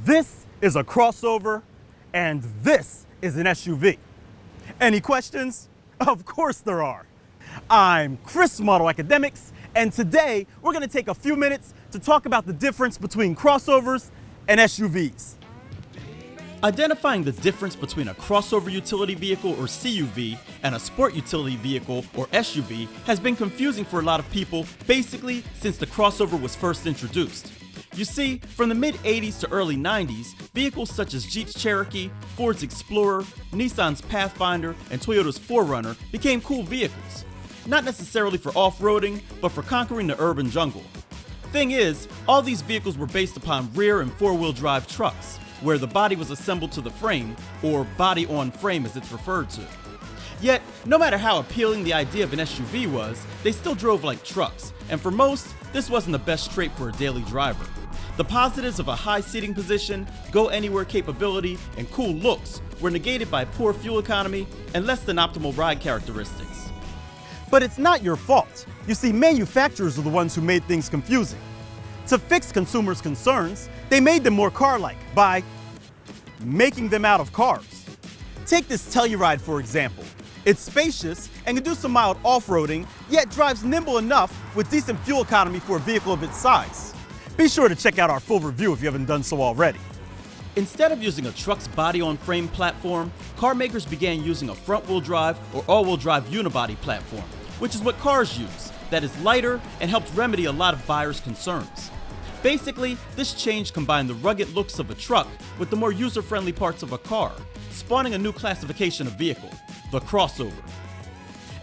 This is a crossover, and this is an SUV. Any questions? Of course there are. I'm Chris from AutoAcademics, and today we're going to take a few minutes to talk about the difference between crossovers and SUVs. Identifying the difference between a crossover utility vehicle or CUV and a sport utility vehicle or SUV has been confusing for a lot of people basically since the crossover was first introduced. You see, from the mid-80s to early 90s, vehicles such as Jeep's Cherokee, Ford's Explorer, Nissan's Pathfinder, and Toyota's 4Runner became cool vehicles. Not necessarily for off-roading, but for conquering the urban jungle. Thing is, all these vehicles were based upon rear and four-wheel drive trucks, where the body was assembled to the frame, or body-on-frame as it's referred to. Yet, no matter how appealing the idea of an SUV was, they still drove like trucks, and for most, this wasn't the best trait for a daily driver. The positives of a high seating position, go-anywhere capability, and cool looks were negated by poor fuel economy and less than optimal ride characteristics. But it's not your fault. You see, manufacturers are the ones who made things confusing. To fix consumers' concerns, they made them more car-like by making them out of cars. Take this Telluride, for example. It's spacious and can do some mild off-roading, yet drives nimble enough with decent fuel economy for a vehicle of its size. Be sure to check out our full review if you haven't done so already. Instead of using a truck's body-on-frame platform, car makers began using a front-wheel drive or all-wheel drive unibody platform, which is what cars use, that is lighter and helps remedy a lot of buyers' concerns. Basically, this change combined the rugged looks of a truck with the more user-friendly parts of a car, spawning a new classification of vehicle, the crossover.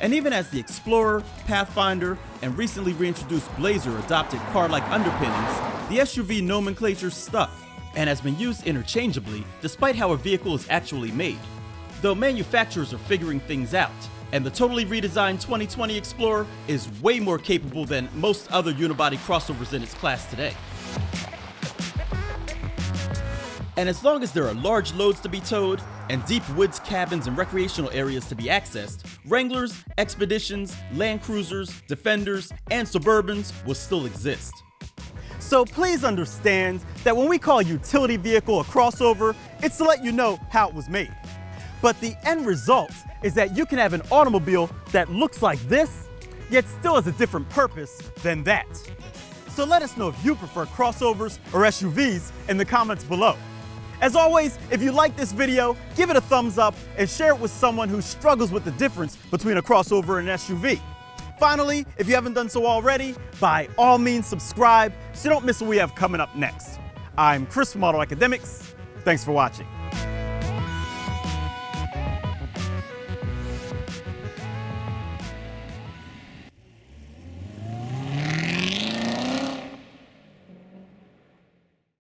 And even as the Explorer, Pathfinder, and recently reintroduced Blazer adopted car-like underpinnings, the SUV nomenclature stuck and has been used interchangeably despite how a vehicle is actually made. Though manufacturers are figuring things out, and the totally redesigned 2020 Explorer is way more capable than most other unibody crossovers in its class today. And as long as there are large loads to be towed, and deep woods cabins and recreational areas to be accessed, Wranglers, Expeditions, Land Cruisers, Defenders, and Suburbans will still exist. So please understand that when we call a utility vehicle a crossover, it's to let you know how it was made. But the end result is that you can have an automobile that looks like this, yet still has a different purpose than that. So let us know if you prefer crossovers or SUVs in the comments below. As always, if you like this video, give it a thumbs up and share it with someone who struggles with the difference between a crossover and an SUV. Finally, if you haven't done so already, by all means subscribe so you don't miss what we have coming up next. I'm Chris from AutoAcademics. Thanks for watching.